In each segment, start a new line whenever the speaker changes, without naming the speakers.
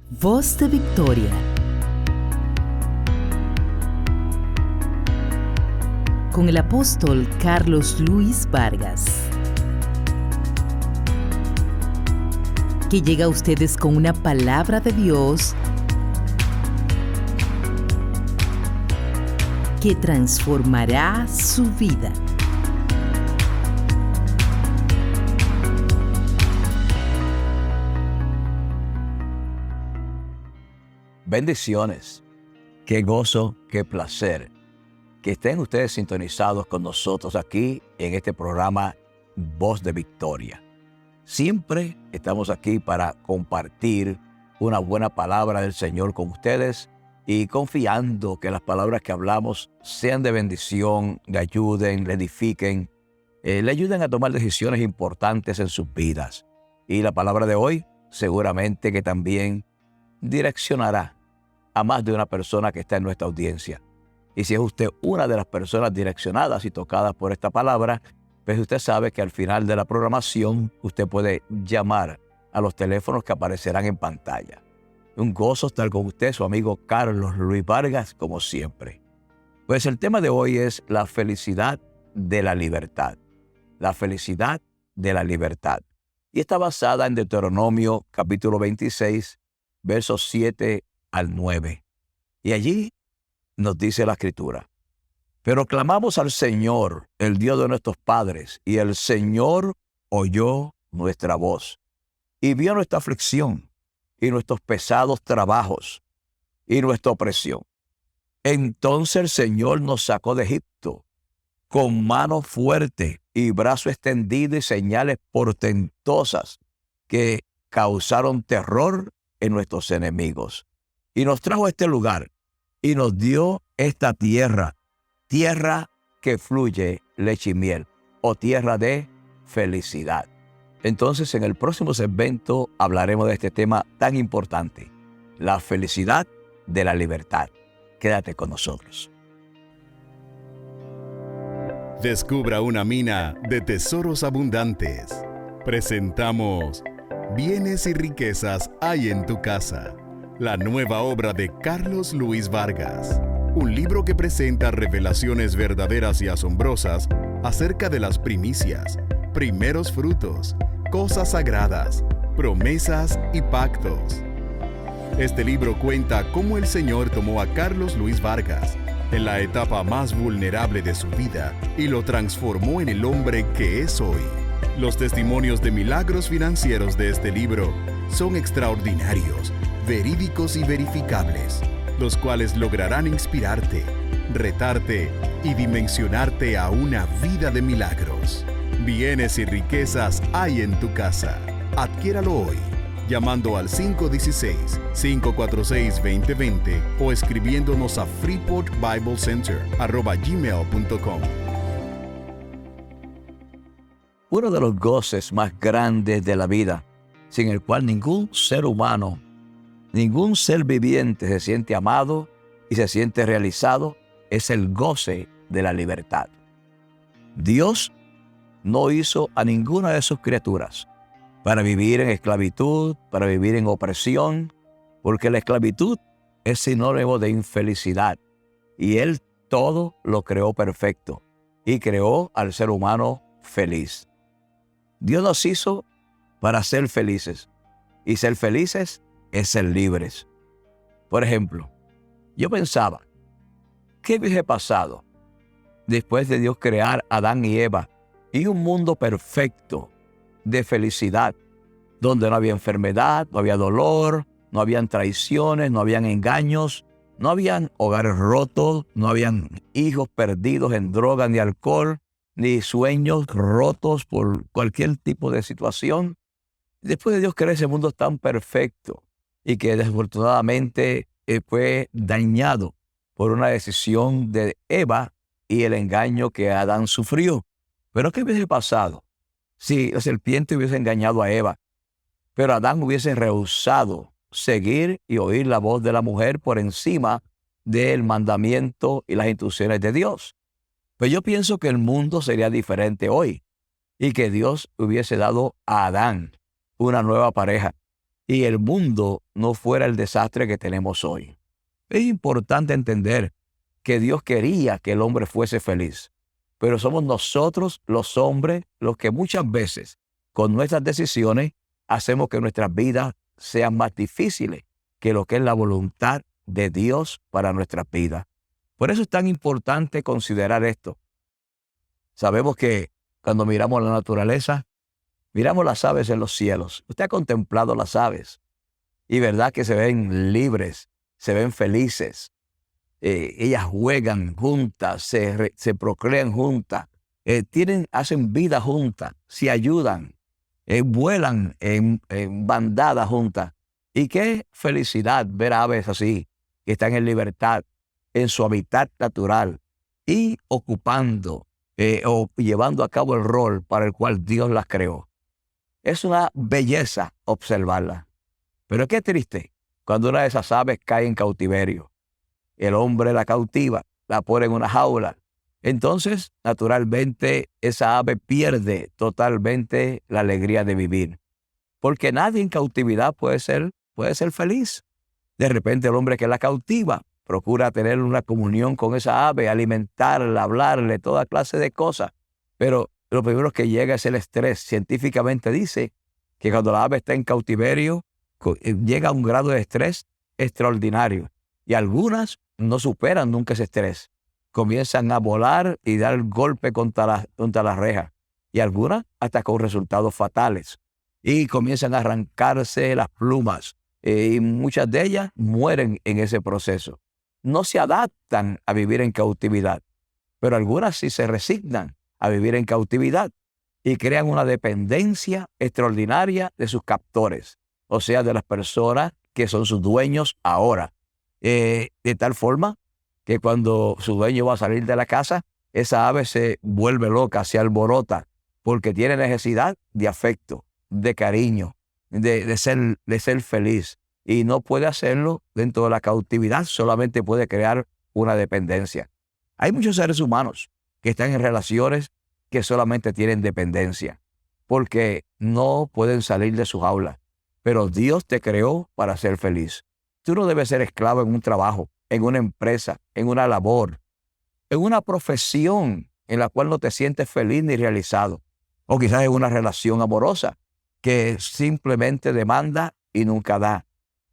Voz de Victoria, con el apóstol Carlos Luis Vargas, que llega a ustedes con una palabra de Dios que transformará su vida.
Bendiciones, qué gozo, qué placer que estén ustedes sintonizados con nosotros aquí en este programa Voz de Victoria. Siempre estamos aquí para compartir una buena palabra del Señor con ustedes y confiando que las palabras que hablamos sean de bendición, le ayuden, le edifiquen, le ayuden a tomar decisiones importantes en sus vidas. Y la palabra de hoy seguramente que también direccionará a más de una persona que está en nuestra audiencia. Y si es usted una de las personas direccionadas y tocadas por esta palabra, pues usted sabe que al final de la programación usted puede llamar a los teléfonos que aparecerán en pantalla. Un gozo estar con usted, su amigo Carlos Luis Vargas, como siempre. Pues el tema de hoy es la felicidad de la libertad. La felicidad de la libertad. Y está basada en Deuteronomio capítulo 26, versos 7 al 9. Y allí nos dice la Escritura: pero clamamos al Señor, el Dios de nuestros padres, y el Señor oyó nuestra voz, y vio nuestra aflicción, y nuestros pesados trabajos, y nuestra opresión. Entonces el Señor nos sacó de Egipto, con mano fuerte, y brazo extendido, y señales portentosas, que causaron terror en nuestros enemigos. Y nos trajo a este lugar, y nos dio esta tierra que fluye leche y miel, o tierra de felicidad. Entonces, en el próximo segmento hablaremos de este tema tan importante, la felicidad de la libertad. Quédate con nosotros.
Descubra una mina de tesoros abundantes. Presentamos Bienes y riquezas hay en tu casa. La nueva obra de Carlos Luis Vargas. Un libro que presenta revelaciones verdaderas y asombrosas acerca de las primicias, primeros frutos, cosas sagradas, promesas y pactos. Este libro cuenta cómo el Señor tomó a Carlos Luis Vargas en la etapa más vulnerable de su vida y lo transformó en el hombre que es hoy. Los testimonios de milagros financieros de este libro son extraordinarios, verídicos y verificables, los cuales lograrán inspirarte, retarte y dimensionarte a una vida de milagros. Bienes y riquezas hay en tu casa. Adquiéralo hoy, llamando al 516-546-2020 o escribiéndonos a freeportbiblecenter@gmail.com.
Uno de los goces más grandes de la vida, sin el cual ningún ser humano, ningún ser viviente se siente amado y se siente realizado, es el goce de la libertad. Dios no hizo a ninguna de sus criaturas para vivir en esclavitud, para vivir en opresión, porque la esclavitud es sinónimo de infelicidad. Y Él todo lo creó perfecto y creó al ser humano feliz. Dios nos hizo para ser felices, y ser felices es ser libres. Por ejemplo, yo pensaba, ¿qué hubiese pasado después de Dios crear a Adán y Eva y un mundo perfecto de felicidad, donde no había enfermedad, no había dolor, no habían traiciones, no habían engaños, no habían hogares rotos, no habían hijos perdidos en droga ni alcohol, ni sueños rotos por cualquier tipo de situación? Después de Dios crear ese mundo tan perfecto y que desafortunadamente fue dañado por una decisión de Eva y el engaño que Adán sufrió. Pero ¿qué hubiese pasado si la serpiente hubiese engañado a Eva, pero Adán hubiese rehusado seguir y oír la voz de la mujer por encima del mandamiento y las instrucciones de Dios? Pues yo pienso que el mundo sería diferente hoy y que Dios hubiese dado a Adán una nueva pareja, y el mundo no fuera el desastre que tenemos hoy. Es importante entender que Dios quería que el hombre fuese feliz, pero somos nosotros los hombres los que muchas veces con nuestras decisiones hacemos que nuestras vidas sean más difíciles que lo que es la voluntad de Dios para nuestras vidas. Por eso es tan importante considerar esto. Sabemos que cuando miramos la naturaleza, miramos las aves en los cielos. Usted ha contemplado las aves y verdad que se ven libres, se ven felices. Ellas juegan juntas, se procrean juntas, hacen vida juntas, se ayudan, vuelan en bandadas juntas. Y qué felicidad ver aves así, que están en libertad, en su hábitat natural y ocupando o llevando a cabo el rol para el cual Dios las creó. Es una belleza observarla. Pero qué triste cuando una de esas aves cae en cautiverio. El hombre la cautiva, la pone en una jaula. Entonces, naturalmente, esa ave pierde totalmente la alegría de vivir. Porque nadie en cautividad puede ser feliz. De repente el hombre que la cautiva procura tener una comunión con esa ave, alimentarla, hablarle, toda clase de cosas. Pero lo primero que llega es el estrés. Científicamente dice que cuando la ave está en cautiverio, llega a un grado de estrés extraordinario. Y algunas no superan nunca ese estrés. Comienzan a volar y dar golpe contra la reja. Y algunas hasta con resultados fatales. Y comienzan a arrancarse las plumas. Y muchas de ellas mueren en ese proceso. No se adaptan a vivir en cautividad, pero algunas sí se resignan a vivir en cautividad y crean una dependencia extraordinaria de sus captores, o sea, de las personas que son sus dueños ahora. De tal forma que cuando su dueño va a salir de la casa, esa ave se vuelve loca, se alborota, porque tiene necesidad de afecto, de cariño, de ser feliz. Y no puede hacerlo dentro de la cautividad, solamente puede crear una dependencia. Hay muchos seres humanos que están en relaciones que solamente tienen dependencia, porque no pueden salir de su jaula. Pero Dios te creó para ser feliz. Tú no debes ser esclavo en un trabajo, en una empresa, en una labor, en una profesión en la cual no te sientes feliz ni realizado, o quizás en una relación amorosa que simplemente demanda y nunca da.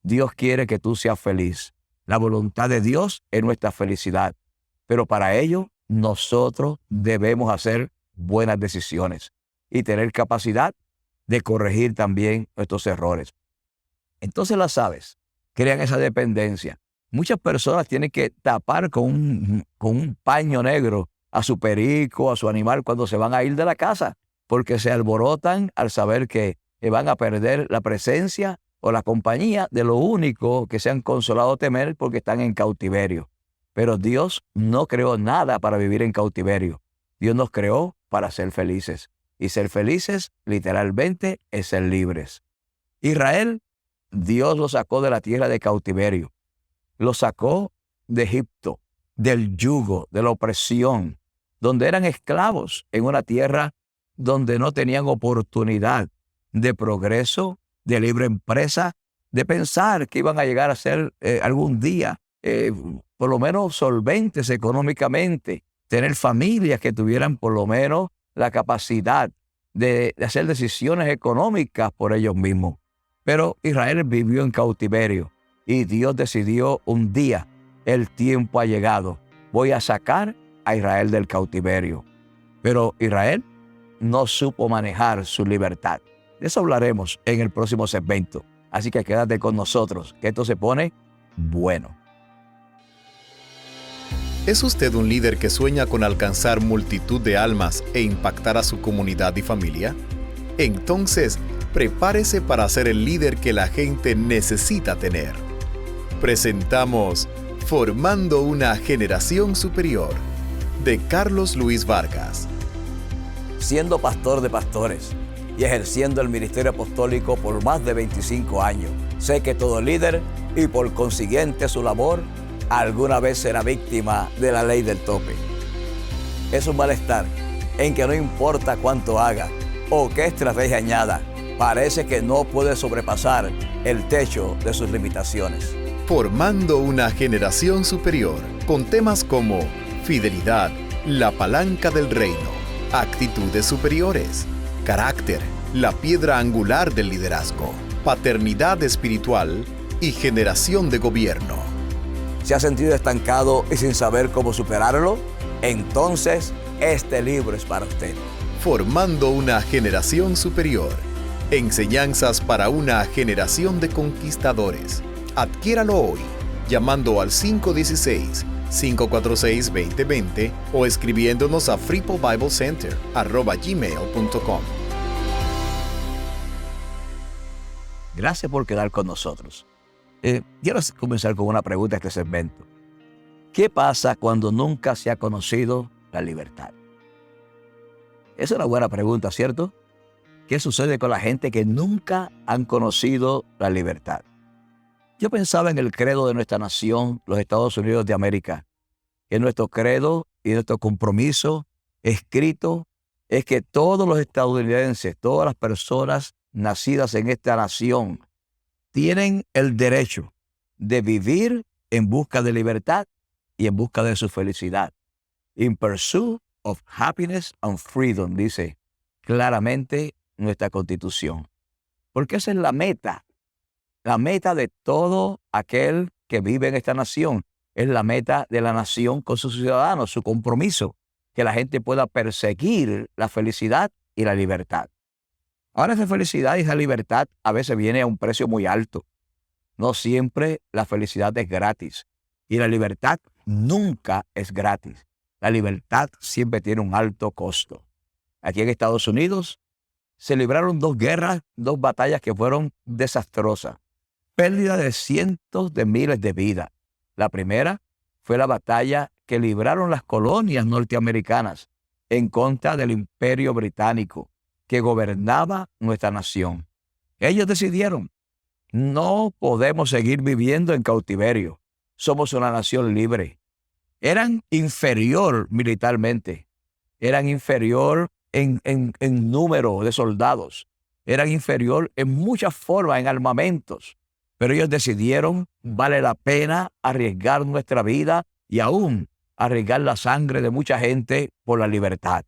Dios quiere que tú seas feliz. La voluntad de Dios es nuestra felicidad. Pero para ello, nosotros debemos hacer buenas decisiones y tener capacidad de corregir también nuestros errores. Entonces las aves crean esa dependencia. Muchas personas tienen que tapar con un paño negro a su perico, a su animal cuando se van a ir de la casa, porque se alborotan al saber que van a perder la presencia o la compañía de lo único que se han consolado temer porque están en cautiverio. Pero Dios no creó nada para vivir en cautiverio. Dios nos creó para ser felices. Y ser felices, literalmente, es ser libres. Israel, Dios lo sacó de la tierra de cautiverio. Lo sacó de Egipto, del yugo, de la opresión, donde eran esclavos en una tierra donde no tenían oportunidad de progreso, de libre empresa, de pensar que iban a llegar a ser algún día por lo menos solventes económicamente, tener familias que tuvieran por lo menos la capacidad de hacer decisiones económicas por ellos mismos. Pero Israel vivió en cautiverio y Dios decidió un día, el tiempo ha llegado, voy a sacar a Israel del cautiverio. Pero Israel no supo manejar su libertad. De eso hablaremos en el próximo segmento. Así que quédate con nosotros, que esto se pone bueno.
¿Es usted un líder que sueña con alcanzar multitud de almas e impactar a su comunidad y familia? Entonces, prepárese para ser el líder que la gente necesita tener. Presentamos Formando una Generación Superior, de Carlos Luis Vargas.
Siendo pastor de pastores y ejerciendo el ministerio apostólico por más de 25 años, sé que todo líder y por consiguiente su labor alguna vez será víctima de la ley del tope. Es un malestar en que no importa cuánto haga o qué estrategia añada, parece que no puede sobrepasar el techo de sus limitaciones.
Formando una generación superior, con temas como fidelidad, la palanca del reino, actitudes superiores, carácter, la piedra angular del liderazgo, paternidad espiritual y generación de gobierno.
¿Se ha sentido estancado y sin saber cómo superarlo? Entonces, este libro es para usted.
Formando una generación superior. Enseñanzas para una generación de conquistadores. Adquiéralo hoy, llamando al 516-546-2020 o escribiéndonos a freepoldbiblecenter@gmail.com.
Gracias por quedar con nosotros. Quiero comenzar con una pregunta a este segmento. ¿Qué pasa cuando nunca se ha conocido la libertad? Es una buena pregunta, ¿cierto? ¿Qué sucede con la gente que nunca han conocido la libertad? Yo pensaba en el credo de nuestra nación, los Estados Unidos de América. Que nuestro credo y nuestro compromiso escrito es que todos los estadounidenses, todas las personas nacidas en esta nación, tienen el derecho de vivir en busca de libertad y en busca de su felicidad. In pursuit of happiness and freedom, dice claramente nuestra Constitución. Porque esa es la meta de todo aquel que vive en esta nación. Es la meta de la nación con sus ciudadanos, su compromiso, que la gente pueda perseguir la felicidad y la libertad. Ahora, esa felicidad y esa libertad a veces viene a un precio muy alto. No siempre la felicidad es gratis y la libertad nunca es gratis. La libertad siempre tiene un alto costo. Aquí en Estados Unidos se libraron 2 guerras, 2 batallas que fueron desastrosas. Pérdida de cientos de miles de vidas. La primera fue la batalla que libraron las colonias norteamericanas en contra del Imperio Británico que gobernaba nuestra nación. Ellos decidieron, no podemos seguir viviendo en cautiverio. Somos una nación libre. Eran inferior militarmente, eran inferior en número de soldados, eran inferior en muchas formas, en armamentos. Pero ellos decidieron, vale la pena arriesgar nuestra vida y aún arriesgar la sangre de mucha gente por la libertad.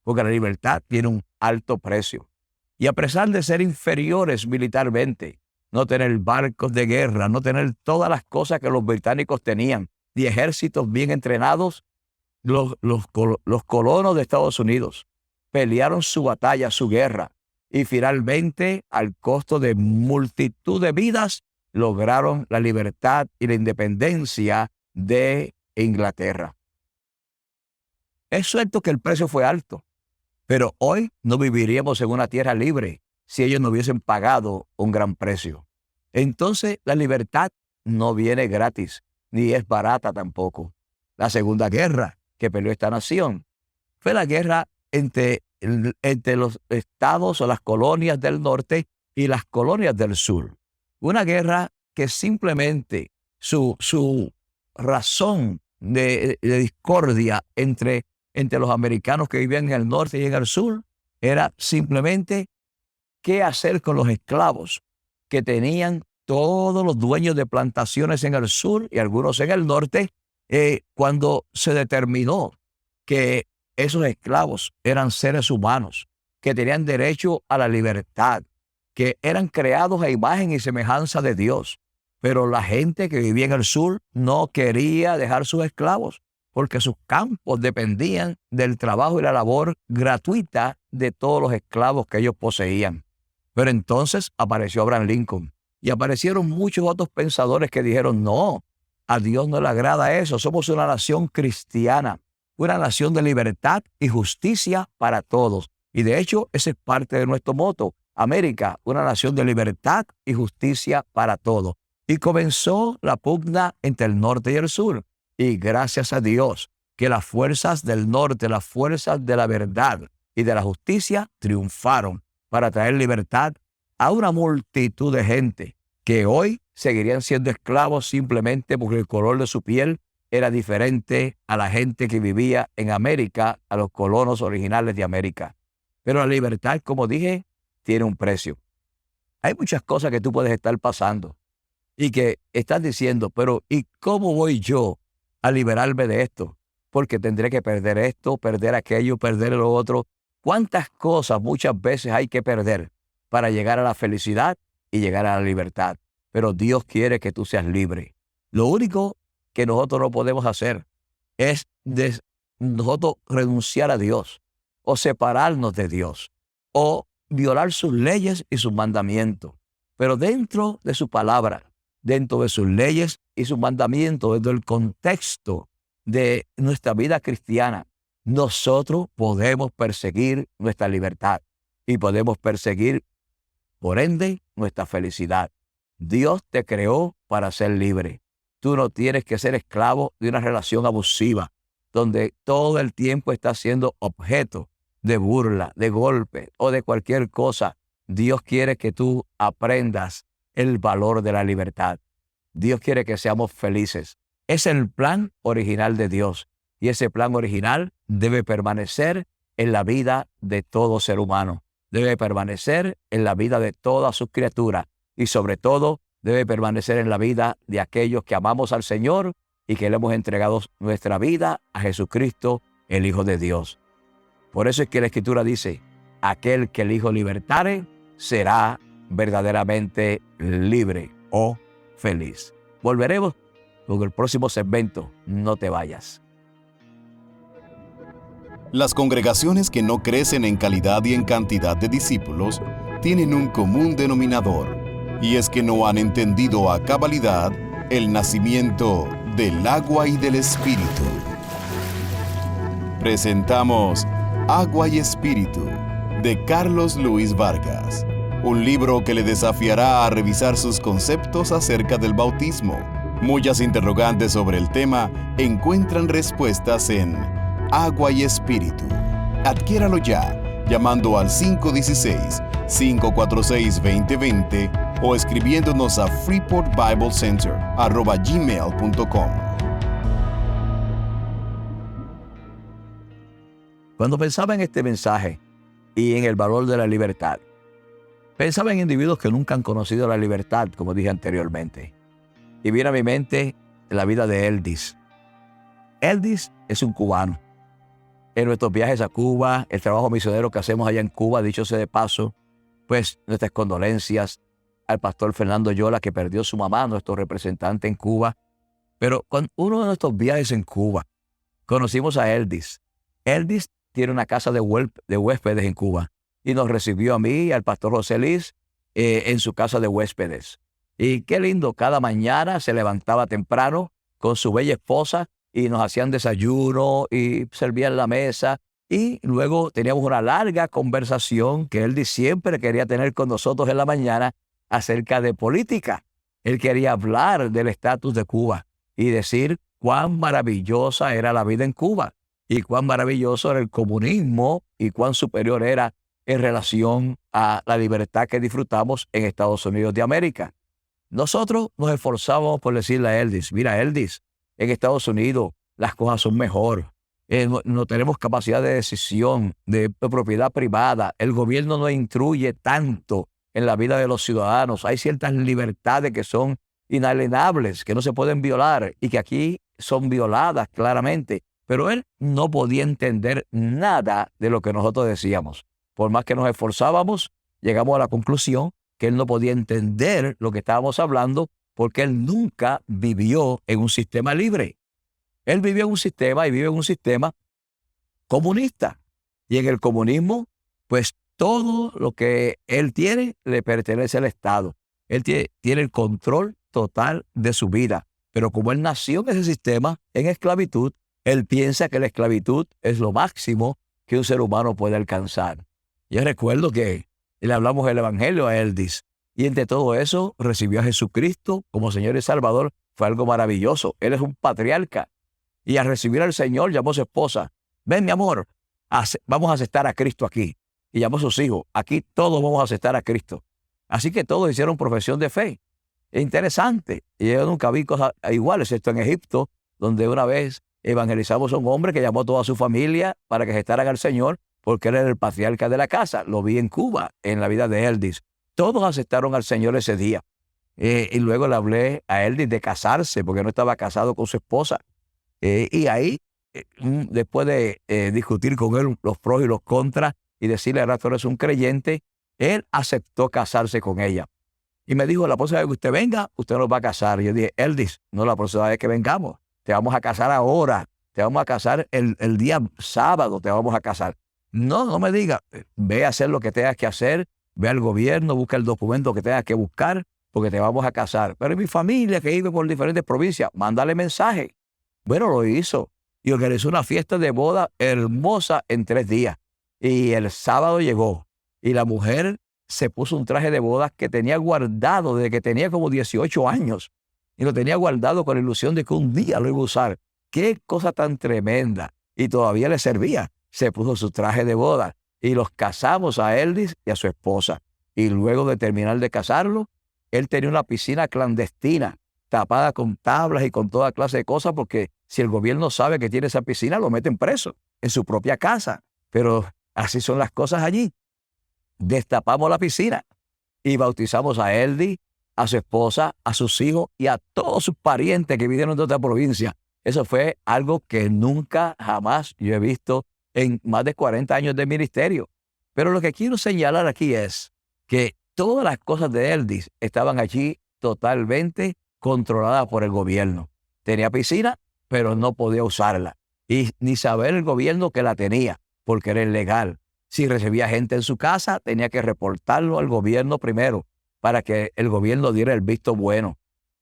Porque la libertad tiene un alto precio. Y a pesar de ser inferiores militarmente, no tener barcos de guerra, no tener todas las cosas que los británicos tenían, y ejércitos bien entrenados, los colonos de Estados Unidos pelearon su batalla, su guerra, y finalmente, al costo de multitud de vidas, lograron la libertad y la independencia de Inglaterra. Es cierto que el precio fue alto, pero hoy no viviríamos en una tierra libre si ellos no hubiesen pagado un gran precio. Entonces, la libertad no viene gratis, ni es barata tampoco. La segunda guerra que peleó esta nación fue la guerra entre los estados o las colonias del norte y las colonias del sur. Una guerra que simplemente su razón de discordia entre los americanos que vivían en el norte y en el sur era simplemente qué hacer con los esclavos que tenían todos los dueños de plantaciones en el sur y algunos en el norte, cuando se determinó que esos esclavos eran seres humanos, que tenían derecho a la libertad, que eran creados a imagen y semejanza de Dios. Pero la gente que vivía en el sur no quería dejar sus esclavos porque sus campos dependían del trabajo y la labor gratuita de todos los esclavos que ellos poseían. Pero entonces apareció Abraham Lincoln y aparecieron muchos otros pensadores que dijeron, no, a Dios no le agrada eso. Somos una nación cristiana, una nación de libertad y justicia para todos. Y de hecho, ese es parte de nuestro moto. América, una nación de libertad y justicia para todos. Y comenzó la pugna entre el norte y el sur. Y gracias a Dios que las fuerzas del norte, las fuerzas de la verdad y de la justicia triunfaron para traer libertad a una multitud de gente que hoy seguirían siendo esclavos simplemente porque el color de su piel era diferente a la gente que vivía en América, a los colonos originales de América. Pero la libertad, como dije, tiene un precio. Hay muchas cosas que tú puedes estar pasando y que estás diciendo, pero ¿y cómo voy yo a liberarme de esto? Porque tendré que perder esto, perder aquello, perder lo otro. ¿Cuántas cosas muchas veces hay que perder para llegar a la felicidad y llegar a la libertad? Pero Dios quiere que tú seas libre. Lo único que nosotros no podemos hacer es nosotros renunciar a Dios o separarnos de Dios o violar sus leyes y sus mandamientos. Pero dentro de su palabra, dentro de sus leyes y sus mandamientos, dentro del contexto de nuestra vida cristiana, nosotros podemos perseguir nuestra libertad y podemos perseguir, por ende, nuestra felicidad. Dios te creó para ser libre. Tú no tienes que ser esclavo de una relación abusiva, donde todo el tiempo estás siendo objeto de burla, de golpe o de cualquier cosa. Dios quiere que tú aprendas el valor de la libertad. Dios quiere que seamos felices. Es el plan original de Dios y ese plan original debe permanecer en la vida de todo ser humano. Debe permanecer en la vida de todas sus criaturas y sobre todo debe permanecer en la vida de aquellos que amamos al Señor y que le hemos entregado nuestra vida a Jesucristo, el Hijo de Dios. Por eso es que la Escritura dice, aquel que el Hijo libertare será verdaderamente libre o feliz. Volveremos con el próximo segmento. No te vayas.
Las congregaciones que no crecen en calidad y en cantidad de discípulos tienen un común denominador, y es que no han entendido a cabalidad el nacimiento del agua y del Espíritu. Presentamos Agua y Espíritu, de Carlos Luis Vargas, un libro que le desafiará a revisar sus conceptos acerca del bautismo. Muchas interrogantes sobre el tema encuentran respuestas en Agua y Espíritu. Adquiéralo ya, llamando al 516-546-2020 o escribiéndonos a freeportbiblecenter@gmail.com.
Cuando pensaba en este mensaje y en el valor de la libertad, pensaba en individuos que nunca han conocido la libertad, como dije anteriormente. Y viene a mi mente la vida de Eldis. Eldis es un cubano. En nuestros viajes a Cuba, el trabajo misionero que hacemos allá en Cuba, dicho sea de paso, pues nuestras condolencias al pastor Fernando Yola, que perdió su mamá, nuestro representante en Cuba. Pero con uno de nuestros viajes en Cuba, conocimos a Eldis. Eldis tiene una casa de huéspedes en Cuba y nos recibió a mí y al pastor José Liz en su casa de huéspedes. Y qué lindo, cada mañana se levantaba temprano con su bella esposa y nos hacían desayuno y servían la mesa. Y luego teníamos una larga conversación que él siempre quería tener con nosotros en la mañana acerca de política. Él quería hablar del estatus de Cuba y decir cuán maravillosa era la vida en Cuba y cuán maravilloso era el comunismo y cuán superior era en relación a la libertad que disfrutamos en Estados Unidos de América. Nosotros nos esforzamos por decirle a Eldis, mira Eldis, en Estados Unidos las cosas son mejor. No tenemos capacidad de decisión, de propiedad privada. El gobierno no intruye tanto en la vida de los ciudadanos. Hay ciertas libertades que son inalienables, que no se pueden violar y que aquí son violadas claramente. Pero él no podía entender nada de lo que nosotros decíamos. Por más que nos esforzábamos, llegamos a la conclusión que él no podía entender lo que estábamos hablando porque él nunca vivió en un sistema libre. Él vivió en un sistema y vive en un sistema comunista. Y en el comunismo, pues todo lo que él tiene le pertenece al Estado. Él tiene el control total de su vida. Pero como él nació en ese sistema, en esclavitud, él piensa que la esclavitud es lo máximo que un ser humano puede alcanzar. Yo recuerdo que le hablamos el evangelio a Eldis. Y entre todo eso, recibió a Jesucristo como Señor y Salvador. Fue algo maravilloso. Él es un patriarca. Y al recibir al Señor, llamó a su esposa. Ven, mi amor, vamos a aceptar a Cristo aquí. Y llamó a sus hijos. Aquí todos vamos a aceptar a Cristo. Así que todos hicieron profesión de fe. Es interesante. Y yo nunca vi cosas iguales, excepto en Egipto, donde una vez evangelizamos a un hombre que llamó a toda su familia para que aceptaran al Señor, porque él era el patriarca de la casa. Lo vi en Cuba, en la vida de Eldis. Todos aceptaron al Señor ese día. Y luego le hablé a Eldis de casarse, porque no estaba casado con su esposa. Y ahí, después de discutir con él los pros y los contras y decirle, ahora tú eres un creyente, él aceptó casarse con ella. Y me dijo, la próxima vez que usted venga, usted nos va a casar. Y yo dije, Eldis, no la próxima vez que vengamos, te vamos a casar ahora, te vamos a casar el día sábado, te vamos a casar. No me diga, ve a hacer lo que tengas que hacer, ve al gobierno, busca el documento que tengas que buscar, porque te vamos a casar. Pero mi familia que vive por diferentes provincias, mándale mensaje. Bueno, lo hizo y organizó una fiesta de boda hermosa en 3 días. Y el sábado llegó y la mujer se puso un traje de bodas que tenía guardado desde que tenía como 18 años. Y lo tenía guardado con la ilusión de que un día lo iba a usar. ¡Qué cosa tan tremenda! Y todavía le servía. Se puso su traje de boda y los casamos a Eldis y a su esposa. Y luego de terminar de casarlo, él tenía una piscina clandestina, tapada con tablas y con toda clase de cosas, porque si el gobierno sabe que tiene esa piscina, lo meten preso en su propia casa. Pero así son las cosas allí. Destapamos la piscina y bautizamos a Eldis, a su esposa, a sus hijos y a todos sus parientes que vinieron de otra provincia. Eso fue algo que nunca, jamás yo he visto en más de 40 años de ministerio. Pero lo que quiero señalar aquí es que todas las cosas de Eldis estaban allí totalmente controladas por el gobierno. Tenía piscina, pero no podía usarla. Y ni saber el gobierno que la tenía, porque era ilegal. Si recibía gente en su casa, tenía que reportarlo al gobierno primero, para que el gobierno diera el visto bueno.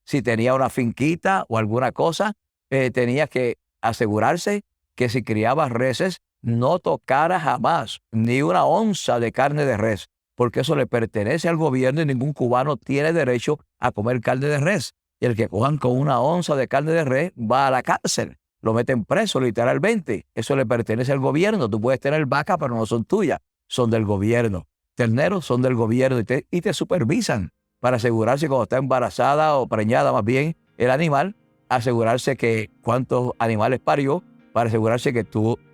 Si tenía una finquita o alguna cosa, tenía que asegurarse que si criaba reses, no tocara jamás ni una onza de carne de res, porque eso le pertenece al gobierno y ningún cubano tiene derecho a comer carne de res. Y el que cojan con una onza de carne de res va a la cárcel. Lo meten preso literalmente. Eso le pertenece al gobierno. Tú puedes tener vacas, pero no son tuyas. Son del gobierno. Terneros son del gobierno y te supervisan para asegurarse cuando está embarazada o preñada más bien el animal, asegurarse que cuántos animales parió, para asegurarse que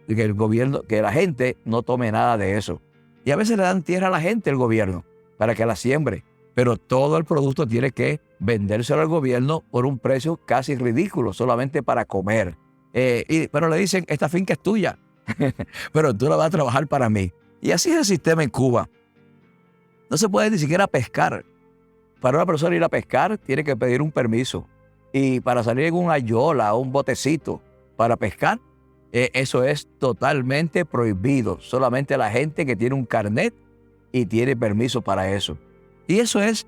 el gobierno, que la gente no tome nada de eso. Y a veces le dan tierra a la gente el gobierno para que la siembre, pero todo el producto tiene que vendérselo al gobierno por un precio casi ridículo, solamente para comer. Pero le dicen, esta finca es tuya, pero tú la vas a trabajar para mí. Y así es el sistema en Cuba. No se puede ni siquiera pescar. Para una persona ir a pescar, tiene que pedir un permiso. Y para salir en una yola o un botecito para pescar, eso es totalmente prohibido. Solamente la gente que tiene un carnet y tiene permiso para eso. Y eso es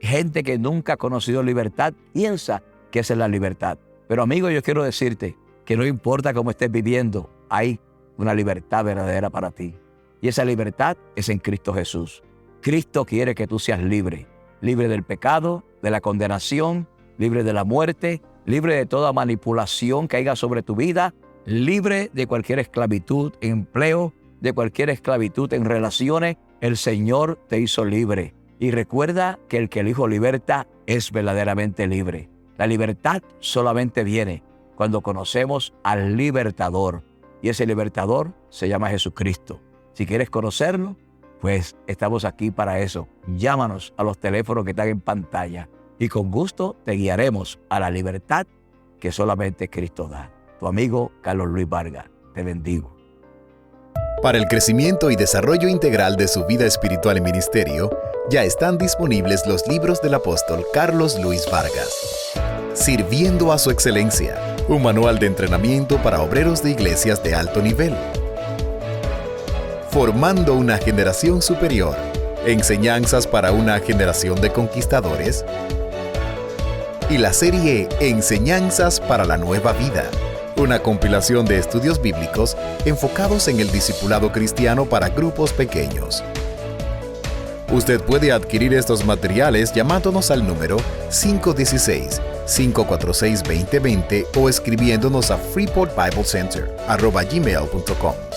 gente que nunca ha conocido libertad, piensa que esa es la libertad. Pero amigo, yo quiero decirte que no importa cómo estés viviendo, hay una libertad verdadera para ti. Y esa libertad es en Cristo Jesús. Cristo quiere que tú seas libre. Libre del pecado, de la condenación, libre de la muerte, libre de toda manipulación que haya sobre tu vida, libre de cualquier esclavitud en empleo, de cualquier esclavitud en relaciones. El Señor te hizo libre. Y recuerda que el que el Hijo liberta es verdaderamente libre. La libertad solamente viene cuando conocemos al libertador. Y ese libertador se llama Jesucristo. Si quieres conocerlo, pues estamos aquí para eso. Llámanos a los teléfonos que están en pantalla y con gusto te guiaremos a la libertad que solamente Cristo da. Tu amigo Carlos Luis Vargas. Te bendigo.
Para el crecimiento y desarrollo integral de su vida espiritual y ministerio, ya están disponibles los libros del apóstol Carlos Luis Vargas. Sirviendo a su excelencia, un manual de entrenamiento para obreros de iglesias de alto nivel. Formando una generación superior, enseñanzas para una generación de conquistadores. Y la serie Enseñanzas para la Nueva Vida, una compilación de estudios bíblicos enfocados en el discipulado cristiano para grupos pequeños. Usted puede adquirir estos materiales llamándonos al número 516-546-2020 o escribiéndonos a freeportbiblecenter@gmail.com.